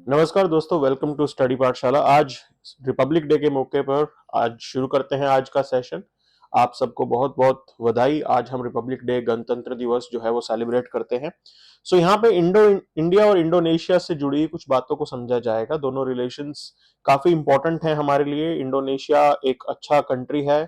नमस्कार दोस्तों, welcome to study पाठशाला। आज रिपब्लिक डे के मौके पर आज शुरू करते हैं आज का सेशन। आप सबको बहुत बहुत बधाई। आज हम रिपब्लिक डे, गणतंत्र दिवस जो है वो सेलिब्रेट करते हैं। यहाँ पे इंडिया और इंडोनेशिया से जुड़ी कुछ बातों को समझा जाएगा। दोनों रिलेशंस काफी इंपॉर्टेंट हैं हमारे लिए। इंडोनेशिया एक अच्छा कंट्री है,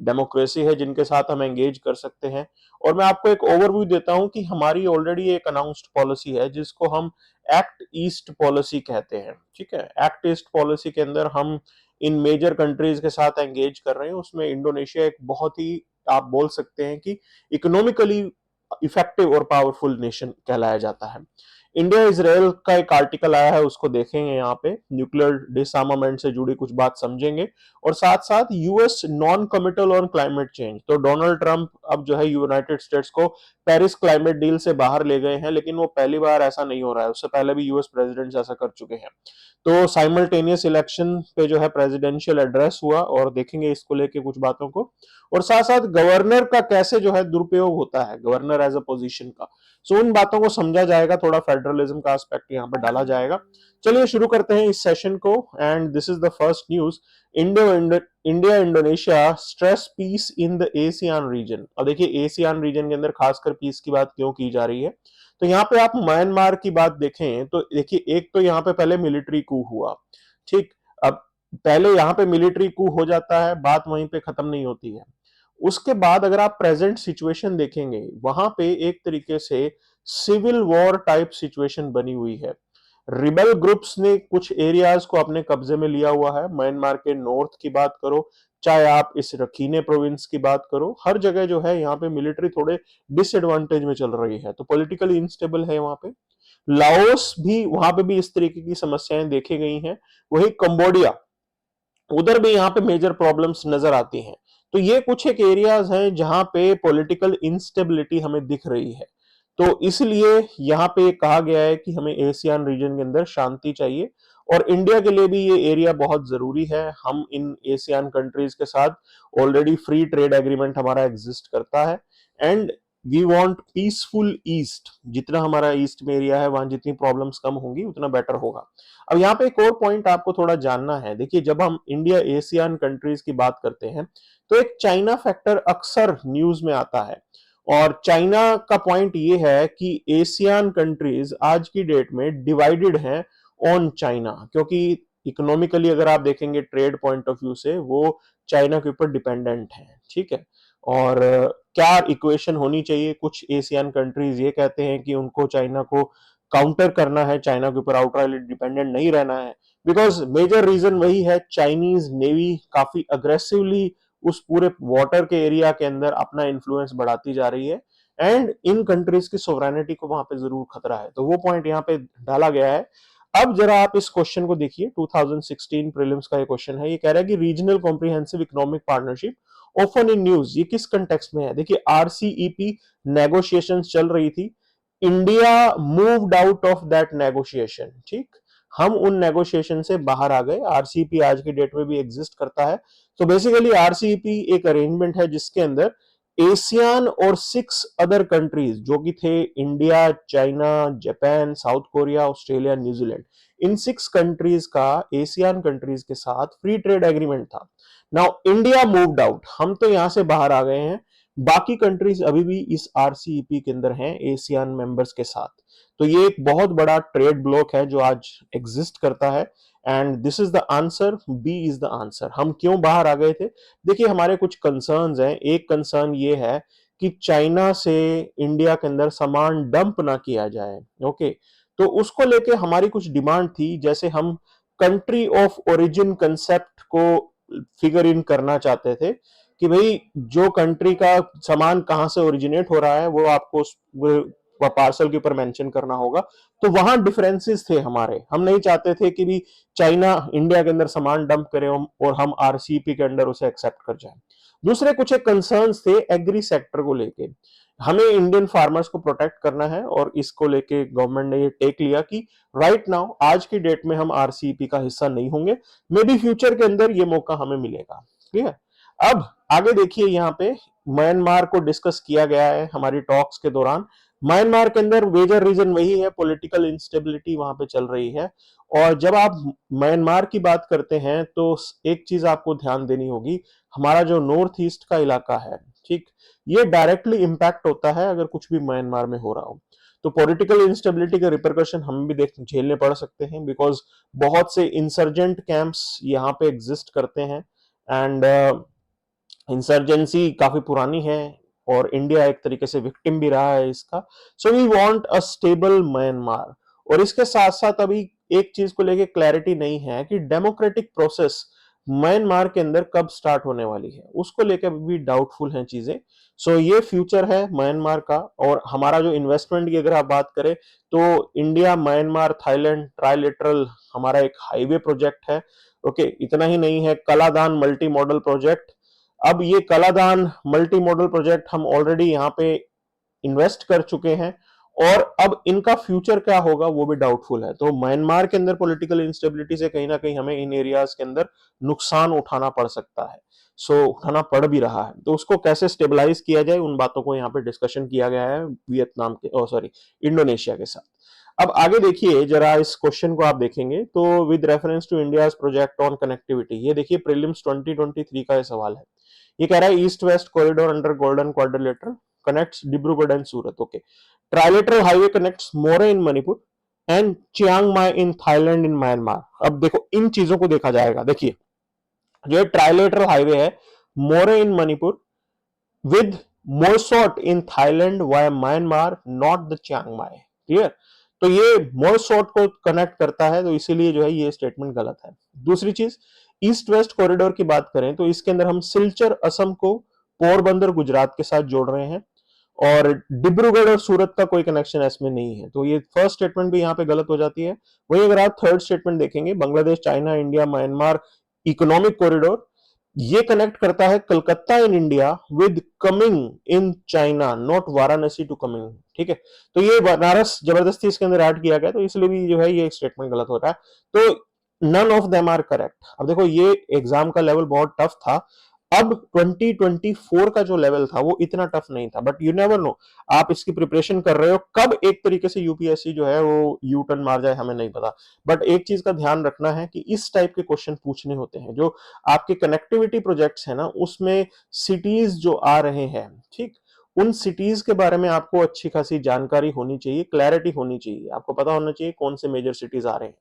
डेमोक्रेसी है जिनके साथ हम एंगेज कर सकते हैं। और मैं आपको एक ओवरव्यू देता हूं कि हमारी ऑलरेडी एक अनाउंस्ड पॉलिसी है जिसको हम एक्ट ईस्ट पॉलिसी कहते हैं। ठीक है, एक्ट ईस्ट पॉलिसी के अंदर हम इन मेजर कंट्रीज के साथ एंगेज कर रहे हैं। उसमें इंडोनेशिया एक बहुत ही, आप बोल सकते हैं कि इकोनॉमिकली इफेक्टिव और पावरफुल नेशन कहलाया जाता है। इंडिया इजराइल का एक आर्टिकल आया है, उसको देखेंगे। यहाँ पे न्यूक्लियर डिसआर्मामेंट से जुड़ी कुछ बात समझेंगे और साथ साथ US non committal on climate change. तो डोनाल्ड ट्रंप अब जो है यूनाइटेड स्टेट्स को पेरिस क्लाइमेट डील से बाहर ले गए हैं, लेकिन वो पहली बार ऐसा नहीं हो रहा है। उससे पहले भी यूएस प्रेसिडेंट ऐसा कर चुके हैं। तो साइमल्टेनियस इलेक्शन पे जो है प्रेसिडेंशियल एड्रेस हुआ और देखेंगे इसको लेके कुछ बातों को। और साथ साथ गवर्नर का कैसे जो है दुरुपयोग होता है, गवर्नर एज अ पोजीशन का। उन बातों को समझा जाएगा, थोड़ा फेडरलिज्म का एस्पेक्ट यहाँ पर डाला जाएगा। चलिए शुरू करते हैं इस सेशन को। And this is the first news. India Indonesia stress peace in the ASEAN region. और देखिए एशियान रीजन के अंदर खासकर पीस की बात क्यों की जा रही है। तो यहाँ पे आप म्यांमार की बात देखें तो देखिए, एक तो यहाँ पे पहले मिलिट्री कू हुआ। ठीक, अब पहले यहाँ पे मिलिट्री कू हो जाता है, बात वहीं पे खत्म नहीं होती है। उसके बाद अगर आप प्रेजेंट सिचुएशन देखेंगे, वहां पे एक तरीके से सिविल वॉर टाइप सिचुएशन बनी हुई है। रिबेल ग्रुप्स ने कुछ एरियाज को अपने कब्जे में लिया हुआ है। म्यांमार के नॉर्थ की बात करो, चाहे आप इस रखीने प्रोविंस की बात करो, हर जगह जो है यहाँ पे मिलिट्री थोड़े डिसएडवांटेज में चल रही है। तो पॉलिटिकली इनस्टेबल है वहां पे। लाओस भी, वहां पे भी इस तरीके की समस्याएं देखी गई हैं। वही कंबोडिया, उधर भी यहाँ पे मेजर प्रॉब्लम्स नजर आती हैं। तो ये कुछ एक एरियाज हैं जहां पे पॉलिटिकल इंस्टेबिलिटी हमें दिख रही है। तो इसलिए यहाँ पे कहा गया है कि हमें एशियन रीजन के अंदर शांति चाहिए और इंडिया के लिए भी ये एरिया बहुत जरूरी है। हम इन एशियन कंट्रीज के साथ ऑलरेडी फ्री ट्रेड एग्रीमेंट हमारा एग्जिस्ट करता है and we want peaceful east. जितना हमारा ईस्ट में एरिया है, वहां जितनी प्रॉब्लम्स कम होंगी उतना बेटर होगा। अब यहाँ पे एक और पॉइंट आपको थोड़ा जानना है। देखिए, जब हम इंडिया एशियन कंट्रीज की बात करते हैं तो एक चाइना फैक्टर अक्सर न्यूज में आता है। और चाइना का पॉइंट ये है कि एशियन कंट्रीज आज की डेट में डिवाइडेड हैं ऑन चाइना, क्योंकि इकोनॉमिकली अगर आप देखेंगे ट्रेड पॉइंट ऑफ व्यू से वो चाइना के ऊपर डिपेंडेंट है। ठीक है, और क्या इक्वेशन होनी चाहिए, कुछ एशियन कंट्रीज ये कहते हैं कि उनको चाइना को काउंटर करना है, चाइना के ऊपर आउटराइट डिपेंडेंट नहीं रहना है। बिकॉज मेजर रीजन वही है, चाइनीज नेवी काफी अग्रेसिवली उस पूरे वाटर के एरिया के अंदर अपना इन्फ्लुएंस बढ़ाती जा रही है एंड इन कंट्रीज की सोवरेनिटी को वहां पे जरूर खतरा है। तो वो पॉइंट यहाँ पे डाला गया है। अब जरा आप इस क्वेश्चन को देखिए, 2016 प्रीलिम्स का ये क्वेश्चन है। ये कह रहा है कि regional comprehensive economic partnership open in news, ये किस कंटेक्स्ट में है। देखिए, आरसीईपी नेगोशिएशंस चल रही थी। India moved out of that negotiation. ठीक, हम उन नेगोशिएशन से बाहर आ गए। आरसीईपी आज की डेट में भी एग्जिस्ट करता है। तो बेसिकली आरसीईपी एक अरेंजमेंट है जिसके अंदर एशियन और 6 अदर कंट्रीज जो कि थे India, China, Japan, South Korea, Australia, New Zealand, इन 6 कंट्रीज का एशियन कंट्रीज के साथ फ्री ट्रेड एग्रीमेंट था। नाउ इंडिया मूव्ड आउट, हम तो यहां से बाहर आ गए हैं। बाकी कंट्रीज अभी भी इस आरसीईपी के अंदर हैं एशियन मेंबर्स के साथ। तो ये एक बहुत बड़ा ट्रेड ब्लॉक है जो आज एग्जिस्ट करता है and this is the answer, B is the answer. हम क्यों बाहर आ गए थे? देखिए, हमारे कुछ कंसर्न्स हैं। एक कंसर्न ये है कि चाइना से इंडिया के अंदर सामान डंप ना किया जाए। ओके, तो उसको लेके हमारी कुछ डिमांड थी। जैसे हम कंट्री ऑफ ओरिजिन कंसेप्ट को फिगर इन करना चाहते थे कि भाई जो कंट्री का सामान कहां से ओरिजिनेट हो रहा है वो आपको पार्सल के ऊपर मेंशन करना होगा। तो वहां डिफरेंसेस थे हमारे। हम नहीं चाहते थे कि भी चाइना इंडिया के अंदर सामान डंप करे और हम आरसीईपी के अंदर उसे एक्सेप्ट कर जाए। दूसरे कुछ एक कंसर्न्स थे एग्री सेक्टर को लेके। हमें इंडियन फार्मर्स को प्रोटेक्ट करना है और इसको लेके गवर्नमेंट ने ये टेक लिया कि राइट नाउ आज की डेट में हम आरसीईपी का हिस्सा नहीं होंगे। मे बी फ्यूचर के अंदर ये मौका हमें मिलेगा। ठीक है, अब आगे देखिए, यहाँ पे म्यांमार को डिस्कस किया गया है हमारी टॉक्स के दौरान। म्यांमार के अंदर मेजर रीजन वही है, पॉलिटिकल इंस्टेबिलिटी वहां पे चल रही है। और जब आप म्यांमार की बात करते हैं तो एक चीज आपको ध्यान देनी होगी, हमारा जो नॉर्थ ईस्ट का इलाका है, ठीक, ये डायरेक्टली इंपैक्ट होता है अगर कुछ भी म्यांमार में हो रहा हो। तो पॉलिटिकल इंस्टेबिलिटी के रिपरकशन हम भी देख झेलने पड़ सकते हैं, बिकॉज बहुत से इंसर्जेंट कैंप्स यहाँ पे एग्जिस्ट करते हैं। एंड इंसर्जेंसी काफी पुरानी है और इंडिया एक तरीके से विक्टिम भी रहा है इसका। So we want a stable Myanmar. और इसके साथ साथ अभी एक चीज को लेके क्लैरिटी नहीं है कि डेमोक्रेटिक प्रोसेस म्यांमार के अंदर कब स्टार्ट होने वाली है, उसको लेकर भी डाउटफुल हैं चीजें। सो ये फ्यूचर है म्यांमार का। और हमारा जो इन्वेस्टमेंट की अगर आप बात करें तो इंडिया म्यांमार थाईलैंड ट्राइलेटरल हमारा एक हाईवे प्रोजेक्ट है। ओके, इतना ही नहीं है, कलादान मल्टी मॉडल प्रोजेक्ट। अब ये कलादान मल्टी मॉडल प्रोजेक्ट हम ऑलरेडी यहाँ पे इन्वेस्ट कर चुके हैं और अब इनका फ्यूचर क्या होगा वो भी डाउटफुल है। तो म्यांमार के अंदर पॉलिटिकल इंस्टेबिलिटी से कहीं ना कहीं हमें इन एरियाज के अंदर नुकसान उठाना पड़ सकता है। सो उठाना पड़ भी रहा है, तो उसको कैसे स्टेबलाइज किया जाए उन बातों को यहाँ पे डिस्कशन किया गया है वियतनाम के सॉरी इंडोनेशिया के साथ। अब आगे देखिए जरा इस क्वेश्चन को आप देखेंगे तो with reference to India's project on connectivity, ये देखिए प्रीलिम्स 2023 का ये सवाल है। ये कह रहा है east west corridor under golden quadrilateral connects Dibrugarh and Surat. Okay, trilateral highway connects more in Manipur and Chiang Mai in Thailand in Myanmar. अब देखो इन चीजों को देखा जाएगा। देखिए जो ट्राइलेटरल हाईवे है Moreh in Manipur with Mae Sot in Thailand via Myanmar, not the Chiang Mai. Clear? तो ये मोरसोट को कनेक्ट करता है, तो इसीलिए जो है ये स्टेटमेंट गलत है। दूसरी चीज, ईस्ट वेस्ट कॉरिडोर की बात करें तो इसके अंदर हम सिलचर असम को पोरबंदर गुजरात के साथ जोड़ रहे हैं और डिब्रूगढ़ और सूरत का कोई कनेक्शन इसमें नहीं है, तो ये फर्स्ट स्टेटमेंट भी यहाँ पे गलत हो जाती है। वही अगर आप थर्ड स्टेटमेंट देखेंगे, Bangladesh China India Myanmar economic corridor, ये कनेक्ट करता है Calcutta in India with Kunming in China, not Varanasi to Kunming. ठीक है, तो ये बनारस जबरदस्ती इसके अंदर ऐड किया गया, तो इसलिए भी जो है ये स्टेटमेंट गलत हो रहा है। तो none of them are correct. अब देखो ये एग्जाम का लेवल बहुत टफ था, अब 2024 का जो लेवल था वो इतना टफ नहीं था, बट यू नेवर नो, आप इसकी प्रिपरेशन कर रहे हो कब एक तरीके से यूपीएससी जो है वो यू टर्न मार जाए हमें नहीं पता। बट एक चीज का ध्यान रखना है कि इस टाइप के क्वेश्चन पूछने होते हैं, जो आपके कनेक्टिविटी प्रोजेक्ट्स है ना उसमें सिटीज जो आ रहे हैं, ठीक, उन सिटीज के बारे में आपको अच्छी खासी जानकारी होनी चाहिए, क्लैरिटी होनी चाहिए, आपको पता होना चाहिए कौन से मेजर सिटीज आ रहे हैं।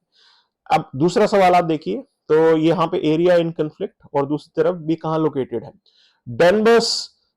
अब दूसरा सवाल आप देखिए, तो यहाँ पे एरिया इन कंफ्लिक्ट और दूसरी तरफ भी कहाँ लोकेटेड है, डनबस।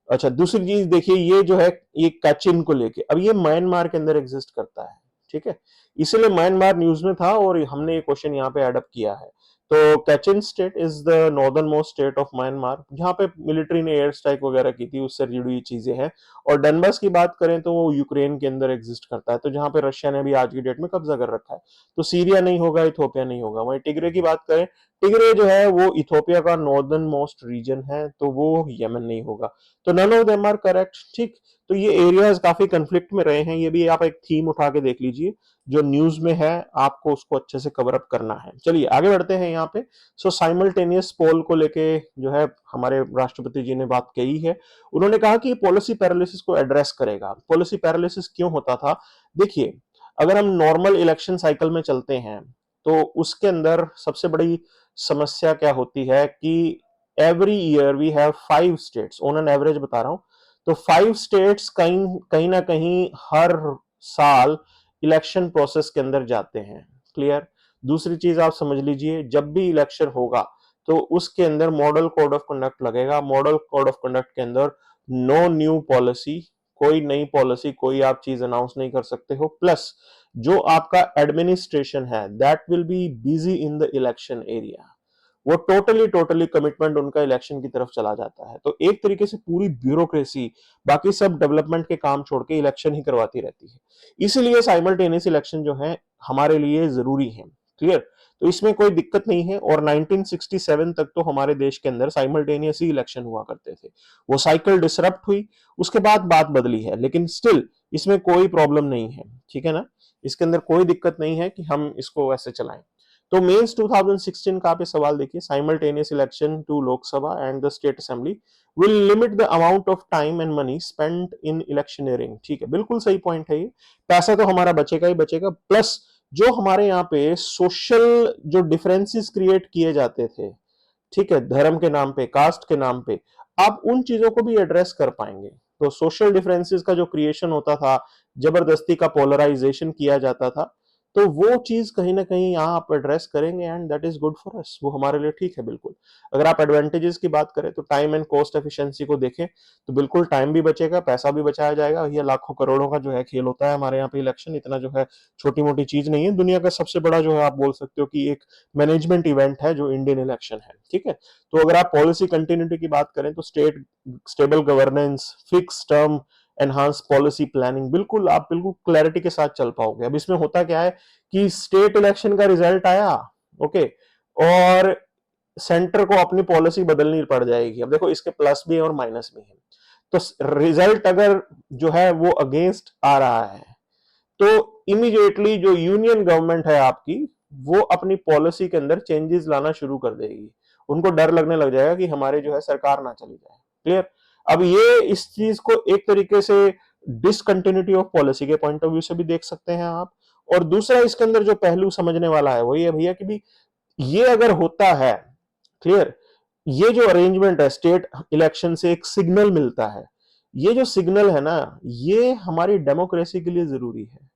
अच्छा, दूसरी चीज देखिए, ये जो है ये काचिन को लेके, अब ये म्यांमार के अंदर एग्जिस्ट करता है, ठीक है, इसलिए म्यांमार न्यूज में था और हमने ये क्वेश्चन यहाँ पे एडअप किया है। तो Kachin state is the northern most state of Myanmar, जहां पे मिलिट्री ने एयर स्ट्राइक वगैरह की थी, उससे जुड़ी हुई चीजें हैं। और डनबस की बात करें तो वो यूक्रेन के अंदर एग्जिस्ट करता है, तो जहां पे रशिया ने भी आज की डेट में कब्जा कर रखा है। तो सीरिया नहीं होगा, इथोपिया नहीं होगा। वहीं टिग्रे की बात करें, टिग्रे जो है वो इथोपिया का नॉर्दर्न मोस्ट रीजन है, तो वो यमन नहीं होगा। तो none of them are correct. ठीक, तो ये एरियाज काफी कंफ्लिक्ट में रहे हैं, ये भी आप एक थीम उठा के देख लीजिए, जो न्यूज में है आपको उसको अच्छे से कवर अप करना है। चलिए आगे बढ़ते हैं यहाँ पे। सो साइमल्टेनियस पोल को लेके जो है हमारे राष्ट्रपति जी ने बात कही है, उन्होंने कहा कि पॉलिसी पैरालिसिस को एड्रेस करेगा। पॉलिसी पैरालिसिस क्यों होता था, देखिए अगर हम नॉर्मल इलेक्शन साइकिल में चलते हैं तो उसके अंदर सबसे बड़ी समस्या क्या होती है कि every year we have 5 states, on an average बता रहा हूं, तो 5 स्टेट्स कहीं कहीं ना कहीं हर साल इलेक्शन प्रोसेस के अंदर जाते हैं। क्लियर? दूसरी चीज आप समझ लीजिए, जब भी इलेक्शन होगा तो उसके अंदर मॉडल कोड ऑफ कंडक्ट लगेगा। मॉडल कोड ऑफ कंडक्ट के अंदर नो न्यू पॉलिसी, कोई नई पॉलिसी कोई आप चीज अनाउंस नहीं कर सकते हो। प्लस जो आपका एडमिनिस्ट्रेशन है that will be busy in the election area, वो टोटली कमिटमेंट उनका इलेक्शन की तरफ चला जाता है। तो एक तरीके से पूरी ब्यूरोक्रेसी बाकी सब डेवलपमेंट के काम छोड़ के इलेक्शन ही करवाती रहती है। इसीलिए साइमल्टेनियस इलेक्शन जो है हमारे लिए जरूरी है। क्लियर? तो इसमें कोई दिक्कत नहीं है। और 1967 तक तो हमारे देश के अंदर साइमल्टेनियस ही इलेक्शन हुआ करते थे। वो साइकिल डिसरप्ट हुई, उसके बाद बात बदली है, लेकिन स्टिल इसमें कोई प्रॉब्लम नहीं है। ठीक है ना, इसके अंदर कोई दिक्कत नहीं है कि हम इसको ऐसे चलाएं। तो मेंस 2016 का आप ये सवाल देखिए, simultaneous election to Lok Sabha and the state assembly will limit the amount of time and money spend in electioneering. ठीक है, बिल्कुल सही पॉइंट है ये, पैसा तो हमारा बचेगा ही बचेगा, प्लस जो हमारे यहाँ पे सोशल जो डिफरेंसेस क्रिएट किए जाते थे, ठीक है, धर्म के नाम पे, कास्ट के नाम पे, आप उन चीजों को भी एड्रेस कर पाएंगे। तो सोशल डिफरेंसेस का जो क्रिएशन होता था, जबरदस्ती का पोलराइजेशन किया जाता था, तो वो चीज कहीं ना कहीं यहाँ आप एड्रेस करेंगे and that is good for us, वो हमारे लिए ठीक है बिल्कुल। अगर आप एडवांटेजेस की बात करें तो टाइम एंड कॉस्ट एफिशिएंसी को देखें तो बिल्कुल टाइम भी बचेगा, पैसा भी बचाया जाएगा। ये लाखों करोड़ों का जो है खेल होता है हमारे यहाँ पे इलेक्शन, इतना जो है छोटी मोटी चीज नहीं है। दुनिया का सबसे बड़ा जो है आप बोल सकते हो कि एक मैनेजमेंट इवेंट है जो इंडियन इलेक्शन है। ठीक है, तो अगर आप पॉलिसी कंटिन्यूटी की बात करें तो state stable governance, fix term, enhance policy planning, बिल्कुल आप बिल्कुल क्लैरिटी के साथ चल पाओगे। अब इसमें होता क्या है कि स्टेट इलेक्शन का रिजल्ट आया, ओके, और सेंटर को अपनी पॉलिसी बदलनी पड़ जाएगी। अब देखो इसके प्लस भी है और माइनस भी है। तो रिजल्ट अगर जो है वो अगेंस्ट आ रहा है तो इमीडिएटली जो यूनियन गवर्नमेंट है आपकी, वो अपनी पॉलिसी के अंदर चेंजेस लाना शुरू कर देगी। उनको डर लगने लग जाएगा कि हमारे जो है सरकार ना चली जाए। क्लियर? अब ये इस चीज को एक तरीके से डिसकंटिन्यूटी ऑफ पॉलिसी के पॉइंट ऑफ व्यू से भी देख सकते हैं आप। और दूसरा इसके अंदर जो पहलू समझने वाला है वो ये भैया कि भी ये अगर होता है, क्लियर, ये जो अरेंजमेंट है, स्टेट इलेक्शन से एक सिग्नल मिलता है, ये जो सिग्नल है ना, ये हमारी डेमोक्रेसी के लिए जरूरी है।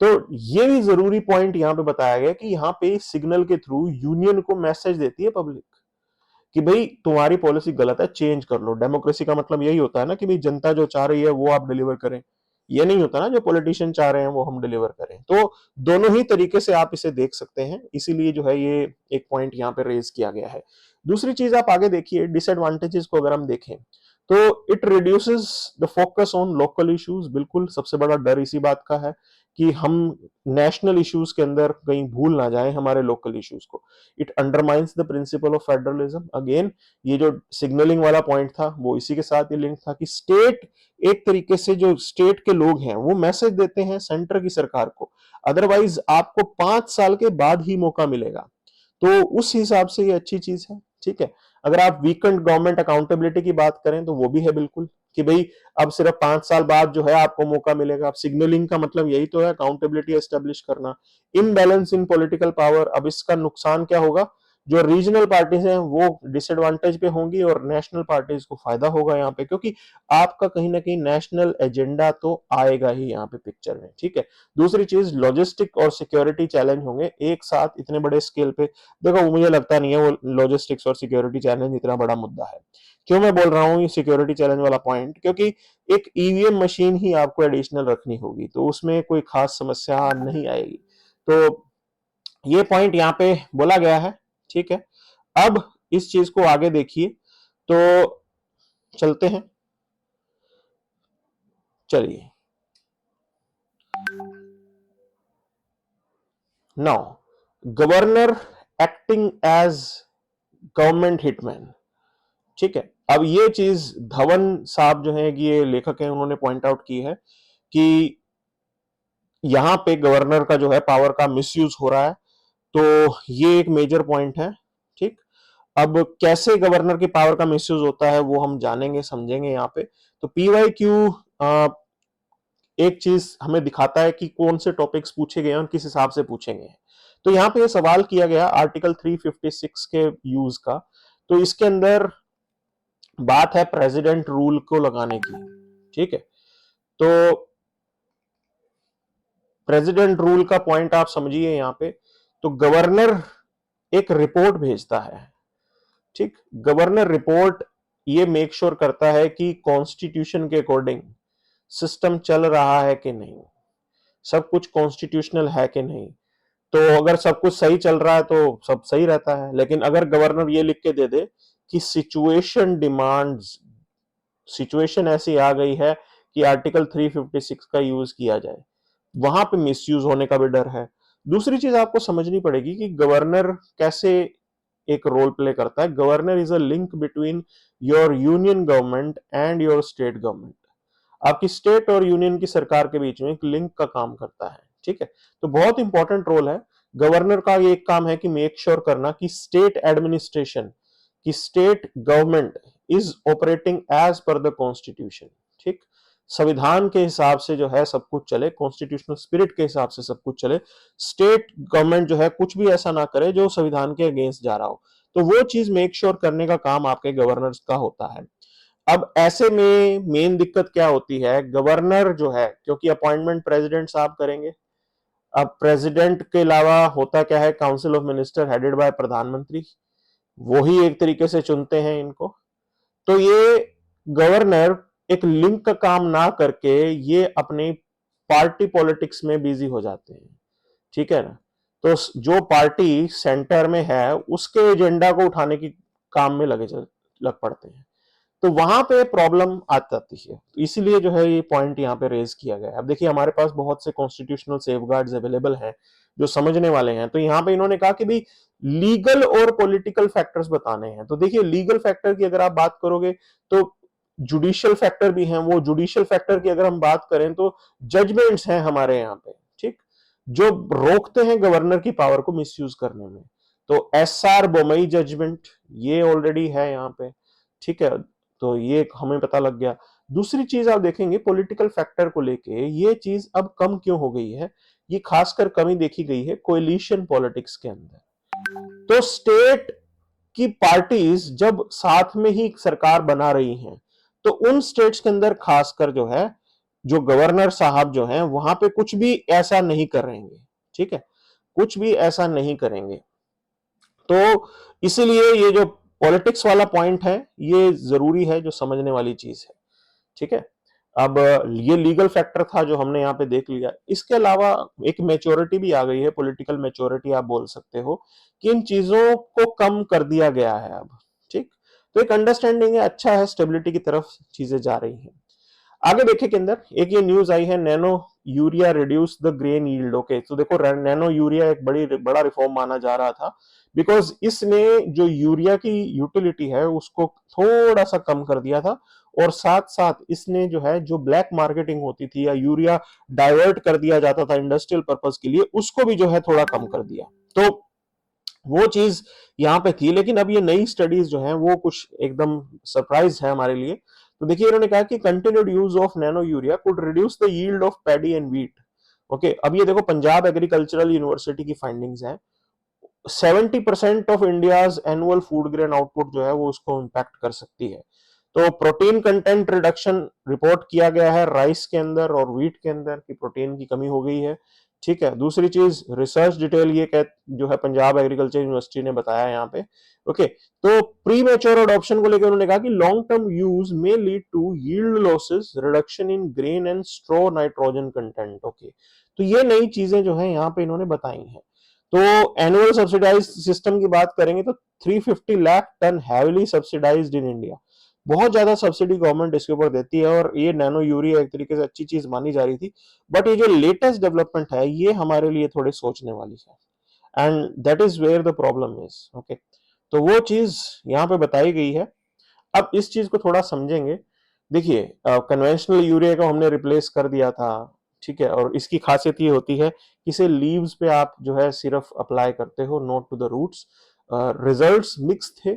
तो ये भी जरूरी पॉइंट यहां पे बताया गया कि यहां पे सिग्नल के थ्रू यूनियन को मैसेज देती है पब्लिक कि भाई तुम्हारी पॉलिसी गलत है, चेंज कर लो। डेमोक्रेसी का मतलब यही होता है ना कि भाई जनता जो चाह रही है वो आप डिलीवर करें। ये नहीं होता ना जो पॉलिटिशियन चाह रहे हैं वो हम डिलीवर करें। तो दोनों ही तरीके से आप इसे देख सकते हैं, इसीलिए जो है ये एक पॉइंट यहाँ पे रेज किया गया है। दूसरी चीज आप आगे देखिए, डिसएडवांटेजेस को अगर हम देखें तो it reduces the focus on local issues. बिल्कुल सबसे बड़ा डर इसी बात का है कि हम नेशनल इश्यूज के अंदर कहीं भूल ना जाएं हमारे लोकल इश्यूज को। It undermines the principle of federalism. Again ये जो सिग्नलिंग वाला पॉइंट था वो इसी के साथ ही लिंक था कि स्टेट, एक तरीके से जो स्टेट के लोग हैं वो मैसेज देते हैं सेंटर की सरकार को, अदरवाइज आपको 5 साल के बाद ही मौका मिलेगा। तो उस हिसाब से ये अच्छी चीज है। ठीक है, अगर आप वीकेंड गवर्नमेंट अकाउंटेबिलिटी की बात करें तो वो भी है बिल्कुल कि भाई अब सिर्फ 5 साल बाद जो है आपको मौका मिलेगा। अब सिग्नलिंग का मतलब यही तो है, अकाउंटेबिलिटी एस्टेब्लिश करना। इनबैलेंस इन पॉलिटिकल पावर, अब इसका नुकसान क्या होगा, जो रीजनल पार्टीज हैं वो डिसएडवांटेज पे होंगी और नेशनल पार्टीज को फायदा होगा यहाँ पे, क्योंकि आपका कहीं ना कहीं नेशनल एजेंडा तो आएगा ही यहाँ पे पिक्चर में। ठीक है, दूसरी चीज लॉजिस्टिक और सिक्योरिटी चैलेंज होंगे एक साथ इतने बड़े स्केल पे। देखो मुझे लगता नहीं है वो लॉजिस्टिक्स और सिक्योरिटी चैलेंज इतना बड़ा मुद्दा है। क्यों मैं बोल रहा हूँ ये सिक्योरिटी चैलेंज वाला पॉइंट, क्योंकि एक ईवीएम मशीन ही आपको एडिशनल रखनी होगी तो उसमें कोई खास समस्या नहीं आएगी। तो ये पॉइंट यहाँ पे बोला गया है। ठीक है, अब इस चीज को आगे देखिए तो चलते हैं, चलिए। Now governor acting as government hitman. ठीक है, अब ये चीज धवन साहब जो है ये लेखक है उन्होंने पॉइंट आउट की है कि यहां पे गवर्नर का जो है पावर का मिसयूज हो रहा है। तो ये एक मेजर पॉइंट है। ठीक, अब कैसे गवर्नर की पावर का मिसयूज होता है वो हम जानेंगे समझेंगे यहाँ पे। तो PYQ एक चीज हमें दिखाता है कि कौन से टॉपिक्स पूछे गए हैं और किस हिसाब से पूछे गए हैं। तो यहाँ पे ये सवाल किया गया आर्टिकल 356 के यूज का। तो इसके अंदर बात है प्रेसिडेंट रूल को लगाने की। ठीक है, तो प्रेसिडेंट रूल का पॉइंट आप समझिए यहाँ पे। तो गवर्नर एक रिपोर्ट भेजता है। ठीक, गवर्नर रिपोर्ट ये मेक श्योर करता है कि कॉन्स्टिट्यूशन के अकॉर्डिंग सिस्टम चल रहा है कि नहीं, सब कुछ कॉन्स्टिट्यूशनल है कि नहीं। तो अगर सब कुछ सही चल रहा है तो सब सही रहता है। लेकिन अगर गवर्नर ये लिख के दे दे कि सिचुएशन डिमांड्स, सिचुएशन ऐसी आ गई है कि आर्टिकल 356 का यूज किया जाए, वहां पे मिसयूज होने का भी डर है। दूसरी चीज आपको समझनी पड़ेगी कि गवर्नर कैसे एक रोल प्ले करता है। Governor is a link between your union government and your state government. आपकी स्टेट और यूनियन की सरकार के बीच में एक लिंक का काम करता है। ठीक है, तो बहुत इंपॉर्टेंट रोल है। गवर्नर का ये एक काम है कि मेक श्योर करना कि स्टेट एडमिनिस्ट्रेशन, कि state government is operating as पर द कॉन्स्टिट्यूशन। ठीक, संविधान के हिसाब से जो है सब कुछ चले, कॉन्स्टिट्यूशनल स्पिरिट के हिसाब से सब कुछ चले। स्टेट गवर्नमेंट जो है कुछ भी ऐसा ना करे जो संविधान के अगेंस्ट जा रहा हो, तो वो चीज मेक श्योर करने का काम आपके गवर्नर का होता है। अब ऐसे में मेन दिक्कत क्या होती है, गवर्नर जो है, क्योंकि अपॉइंटमेंट प्रेसिडेंट साहब करेंगे। अब प्रेसिडेंट के अलावा होता क्या है, council of minister headed by प्रधानमंत्री, वो ही एक तरीके से चुनते हैं इनको। तो ये गवर्नर एक लिंक का काम ना करके ये अपनी पार्टी पॉलिटिक्स में बिजी हो जाते हैं। ठीक है ना, तो जो पार्टी सेंटर में है उसके एजेंडा को उठाने की काम में लग पड़ते हैं, तो वहां पे प्रॉब्लम आ जाती है। तो इसीलिए जो है ये पॉइंट यहाँ पे रेज किया गया है। अब देखिए हमारे पास बहुत से कॉन्स्टिट्यूशनल सेफगार्ड्स अवेलेबल हैं जो समझने वाले हैं, तो यहाँ पे इन्होंने कहा कि भाई लीगल और पॉलिटिकल फैक्टर्स बताने हैं। तो देखिए लीगल फैक्टर की अगर आप बात करोगे तो जुडिशियल फैक्टर भी हैं। वो जुडिशियल फैक्टर की अगर हम बात करें तो जजमेंट्स हैं हमारे यहाँ पे, ठीक, जो रोकते हैं गवर्नर की पावर को मिसयूज करने में। तो एसआर बोमई जजमेंट ये ऑलरेडी है यहाँ पे, ठीक है, तो ये हमें पता लग गया। दूसरी चीज आप देखेंगे पॉलिटिकल फैक्टर को लेके ये चीज अब कम क्यों हो गई है, ये खासकर कमी देखी गई है कोएलिशन पॉलिटिक्स के अंदर। तो स्टेट की पार्टीज जब साथ में ही सरकार बना रही हैं तो उन स्टेट्स के अंदर खासकर जो है जो गवर्नर साहब जो हैं वहां पे कुछ भी ऐसा नहीं करेंगे, ठीक है, कुछ भी ऐसा नहीं करेंगे। तो इसीलिए ये जो पॉलिटिक्स वाला पॉइंट है ये जरूरी है, जो समझने वाली चीज है। ठीक है, अब ये लीगल फैक्टर था जो हमने यहाँ पे देख लिया। इसके अलावा एक मेच्योरिटी भी आ गई है, पॉलिटिकल मेच्योरिटी आप बोल सकते हो, कि इन चीजों को कम कर दिया गया है अब। ठीक, तो एक अंडरस्टैंडिंग है, अच्छा है, स्टेबिलिटी की तरफ चीजें जा रही हैं। आगे देखे के अंदर एक ये न्यूज आई है, nano urea reduce the grain yield. Okay, तो देखो नैनो यूरिया एक बड़ा रिफॉर्म माना जा रहा था, बिकॉज इसने जो यूरिया की यूटिलिटी है उसको थोड़ा सा कम कर दिया था, और साथ साथ इसने जो है जो ब्लैक मार्केटिंग होती थी या यूरिया डाइवर्ट कर दिया जाता था इंडस्ट्रियल पर्पस के लिए, उसको भी जो है थोड़ा कम कर दिया। तो वो चीज यहाँ पे थी। लेकिन अब ये नई स्टडीज जो हैं वो कुछ एकदम सरप्राइज है हमारे लिए। तो देखिए इन्होंने कहा कि continued use of nano urea could reduce the yield of paddy and wheat. Okay, अब ये देखो पंजाब एग्रीकल्चरल यूनिवर्सिटी की फाइंडिंग्स हैं। 70% of India's annual food grain output जो है वो उसको इंपैक्ट कर सकती है। तो प्रोटीन कंटेंट रिडक्शन रिपोर्ट किया गया है राइस के अंदर और व्हीट के अंदर की प्रोटीन की कमी हो गई है। ठीक है, दूसरी चीज रिसर्च डिटेल ये जो है पंजाब एग्रीकल्चर यूनिवर्सिटी ने बताया यहाँ पे। ओके, तो प्री मेच्योर अडॉप्शन को लेकर उन्होंने कहा कि लॉन्ग टर्म यूज में lead to yield losses, reduction in grain and straw nitrogen content. Okay, तो ये नई चीजें जो है यहाँ पे इन्होंने बताई हैं। तो एनुअल सब्सिडाइज सिस्टम की बात करेंगे तो 350 lakh ton heavily subsidised in India, बहुत ज्यादा सब्सिडी गवर्नमेंट इसके ऊपर देती है, और ये नैनो यूरिया एक तरीके से अच्छी चीज मानी जा रही थी। बट ये जो लेटेस्ट डेवलपमेंट है ये हमारे लिए थोड़े सोचने वाली है, and that is where the problem is. Okay, तो वो चीज यहाँ पे बताई गई है। अब इस चीज को थोड़ा समझेंगे। देखिए कन्वेंशनल यूरिया को हमने रिप्लेस कर दिया था, ठीक है, और इसकी खासियत ये होती है कि इसे लीव्स पे आप जो है सिर्फ अप्लाई करते हो, not to the roots. Results mix थे,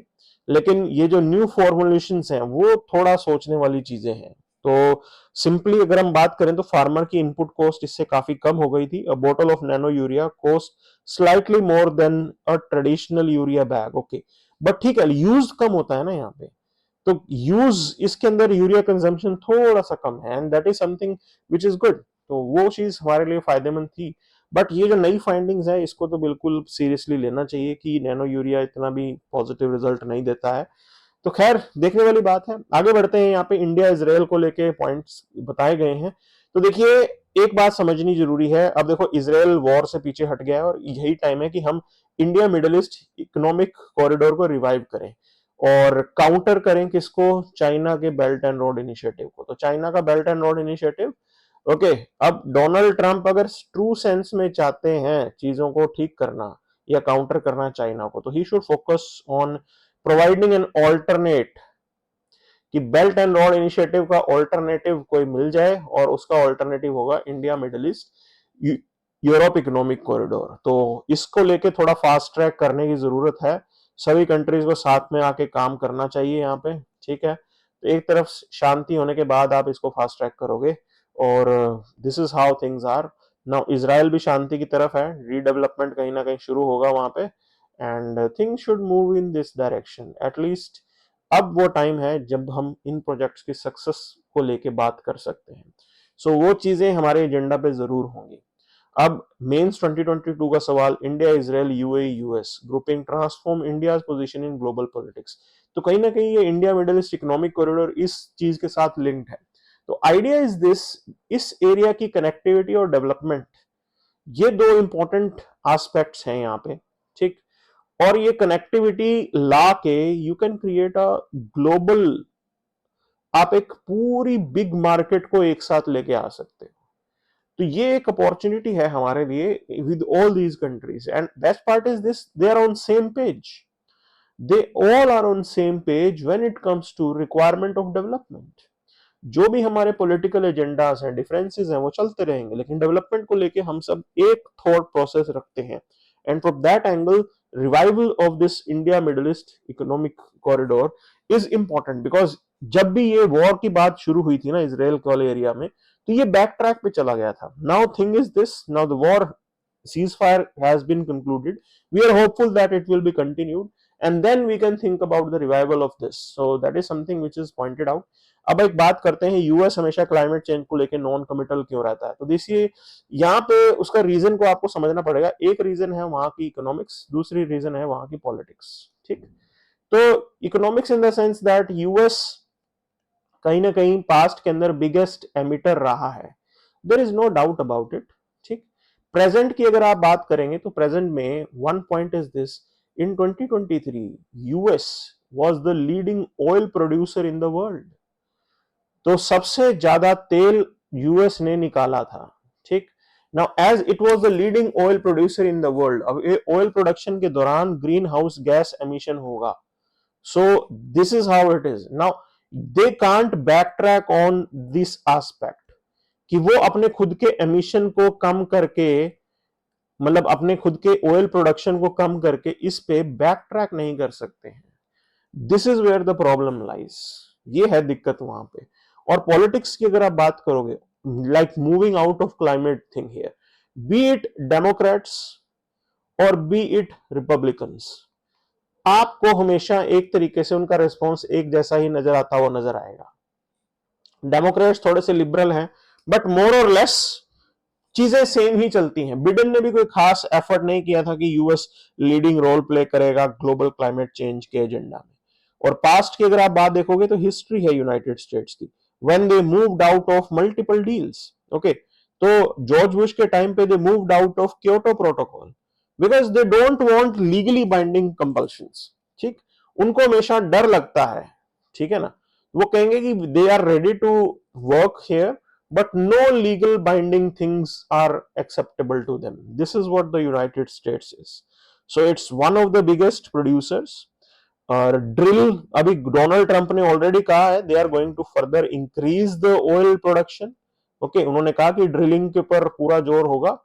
लेकिन ये जो न्यू फॉर्मुलेशंस हैं वो थोड़ा सोचने वाली चीजें हैं। तो सिंपली अगर हम बात करें तो फार्मर की इनपुट कॉस्ट इससे काफी कम हो गई थी। अ bottle of nano urea cost slightly more than a traditional urea bag. Okay, but ठीक है, यूज कम होता है ना यहाँ पे, तो यूज इसके अंदर यूरिया कंजम्पशन थोड़ा सा कम है, and that is something which is good. तो वो चीज हमारे लिए फायदेमंद थी। बट ये जो नई फाइंडिंग्स है इसको तो बिल्कुल सीरियसली लेना चाहिए कि नैनो यूरिया इतना भी पॉजिटिव रिजल्ट नहीं देता है। तो खैर देखने वाली बात है। आगे बढ़ते हैं, यहाँ पे इंडिया इजराइल को लेके पॉइंट्स बताए गए हैं। तो देखिए एक बात समझनी जरूरी है। अब देखो इजराइल वॉर से पीछे हट गया है और यही टाइम है कि हम India middle east economic corridor को रिवाइव करें और काउंटर करें किसको, चाइना के बेल्ट एंड रोड इनिशिएटिव को। तो चाइना का belt and road initiative, okay, अब डोनाल्ड ट्रंप अगर ट्रू सेंस में चाहते हैं चीजों को ठीक करना या काउंटर करना चाइना को, तो he should focus on providing an alternate, कि बेल्ट एंड रोड इनिशिएटिव का ऑल्टरनेटिव कोई मिल जाए, और उसका ऑल्टरनेटिव होगा India middle east Europe economic corridor. तो इसको लेके थोड़ा फास्ट ट्रैक करने की जरूरत है, सभी कंट्रीज को साथ में आके काम करना चाहिए यहाँ पे, ठीक है। तो एक तरफ शांति होने के बाद आप इसको फास्ट ट्रैक करोगे, और this is how things are now. Israel भी शांति की तरफ है, रीडेवलपमेंट कहीं ना कहीं शुरू होगा वहां पे, and things should move in this direction at least. अब वो टाइम है जब हम इन प्रोजेक्ट्स की सक्सेस को लेके बात कर सकते हैं। सो वो चीजें हमारे एजेंडा पे जरूर होंगी। अब मेंस 2022 का सवाल, India Israel UAE US grouping transform India position in global politics. तो कहीं ना कहीं ये India middle east economic corridor इस चीज के साथ लिंक्ड है। तो आइडिया इज दिस, इस एरिया की कनेक्टिविटी और डेवलपमेंट, ये दो इंपॉर्टेंट एस्पेक्ट्स हैं यहाँ पे, ठीक। और ये कनेक्टिविटी ला के you can create a global, आप एक पूरी बिग मार्केट को एक साथ लेके आ सकते हो। तो ये एक अपॉर्चुनिटी है हमारे लिए with all these countries, and best part is this, they are on same page, they all are on same page when it comes to requirement of development. जो भी हमारे पॉलिटिकल एजेंडास हैं, डिफरेंसेस हैं, वो चलते रहेंगे, लेकिन डेवलपमेंट को लेके हम सब एक थॉट प्रोसेस रखते हैं। And from that angle, revival of this India middle east economic corridor is important, because जब भी ये वॉर की बात शुरू हुई थी ना इसराइल वाले एरिया में, तो ये बैक ट्रैक पे चला गया था। Now thing is this, now the war ceasefire has been concluded, we are hopeful that it will be continued, and then we can think about the revival of this. So that is something which is pointed out. अब एक बात करते हैं, US हमेशा climate change को लेके non committal क्यों रहता है। तो देखिए यहाँ पे उसका रीजन को आपको समझना पड़ेगा। एक रीजन है वहां की इकोनॉमिक्स, दूसरी रीजन है वहां की पॉलिटिक्स, ठीक। तो economics in the sense that US कहीं ना कहीं पास्ट के अंदर बिगेस्ट एमिटर रहा है, there is no doubt about it, ठीक। प्रेजेंट की अगर आप बात करेंगे तो प्रेजेंट में one point is this, in 2023 US was the leading oil producer in the world. तो सबसे ज्यादा तेल यूएस ने निकाला था, ठीक। Now as it was the leading oil producer in the world, अब ऑयल प्रोडक्शन के दौरान ग्रीन हाउस गैस एमिशन होगा। So this is how it is. Now they can't backtrack on this aspect कि वो अपने खुद के एमिशन को कम करके, मतलब अपने खुद के ऑयल प्रोडक्शन को कम करके इस पे बैक ट्रैक नहीं कर सकते हैं। This is where the problem lies, ये है दिक्कत वहां पे। और पॉलिटिक्स की अगर आप बात करोगे, like moving out of climate thing here, B it Democrats और बी इट रिपब्लिकन्स, आपको हमेशा एक तरीके से उनका रिस्पॉन्स एक जैसा ही नजर आता हुआ नजर आएगा। डेमोक्रेट्स थोड़े से लिबरल हैं, बट मोर और लेस चीजें सेम ही चलती हैं। बिडेन ने भी कोई खास एफर्ट नहीं किया था कि यूएस लीडिंग रोल प्ले करेगा ग्लोबल क्लाइमेट चेंज के एजेंडा में। और पास्ट की अगर आप बात देखोगे तो हिस्ट्री है यूनाइटेड स्टेट्स की, when they moved out of multiple deals, okay. तो जॉर्ज बुश के टाइम पे they moved out of Kyoto protocol because they don't want legally binding compulsions, ठीक। उनको हमेशा डर लगता है, ठीक है ना। वो कहेंगे कि they are ready to work here but no legal binding things are acceptable to them. This is what the United States is. So it's one of the biggest producers. और ड्रिल, अभी डोनाल्ड ट्रंप ने already कहा है they are going to further increase the oil production, okay. उन्होंने कहा कि drilling के ऊपर पूरा जोर होगा,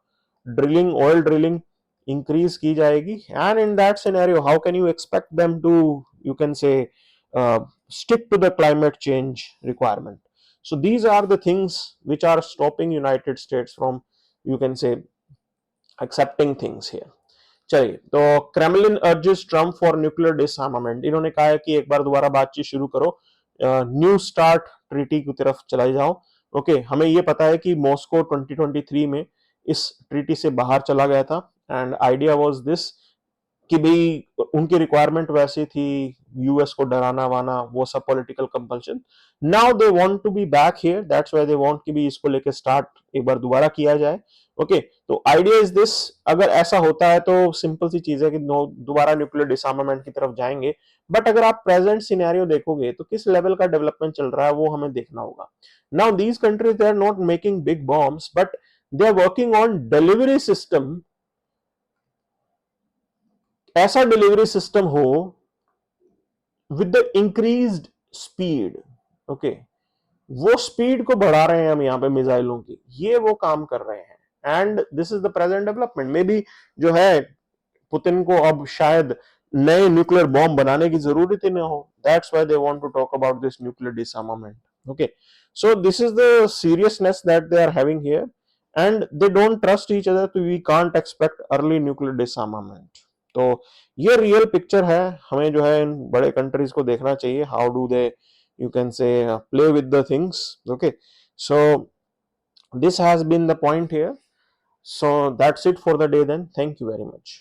ड्रिलिंग, ऑयल ड्रिलिंग इंक्रीज की जाएगी। And in that scenario how can you expect them to, you can say, stick to the climate change requirement? So these are the things which are stopping United States from, you can say, accepting things here. चलिए, तो Kremlin urges Trump for nuclear डिसआर्मामेंट, इन्होंने कहा है कि एक बार दोबारा बातचीत शुरू करो, न्यू स्टार्ट ट्रीटी की तरफ चलाई जाओ, ओके। हमें ये पता है कि मॉस्को 2023 में इस ट्रीटी से बाहर चला गया था, एंड आइडिया वाज दिस कि भाई उनकी रिक्वायरमेंट वैसी थी, यूएस को डराना वाना, वो सब political compulsion. Now they want to be back here, that's why they want कि भी इसको लेके स्टार्ट एक बार दोबारा किया जाए, ओके। तो आइडिया इज दिस, अगर ऐसा होता है तो सिंपल सी चीज है कि दोबारा न्यूक्लियर डिसआर्मामेंट की तरफ जाएंगे। बट अगर आप प्रेजेंट सिनेरियो देखोगे तो किस लेवल का डेवलपमेंट चल रहा है वो हमें देखना होगा। Now these countries they are not making big bombs, but they are working on delivery system, ऐसा डिलीवरी सिस्टम हो with the increased speed, okay. वो स्पीड को बढ़ा रहे हैं हम यहाँ पे मिसाइलों की, ये वो काम कर रहे हैं। And this is the present development. May be जो है पुतिन को अब शायद नए न्यूक्लियर बॉम्ब बनाने की जरूरत ही ना हो, that's why they want to talk about this nuclear disarmament. Okay, so this is the seriousness that they are having here, and they don't trust each other, so we can't expect early nuclear disarmament। तो ये real picture है, हमें जो है इन बड़े countries को देखना चाहिए, how do they you can से play with the things. Okay, so this has been the point here, so that's it for the day then, thank you very much।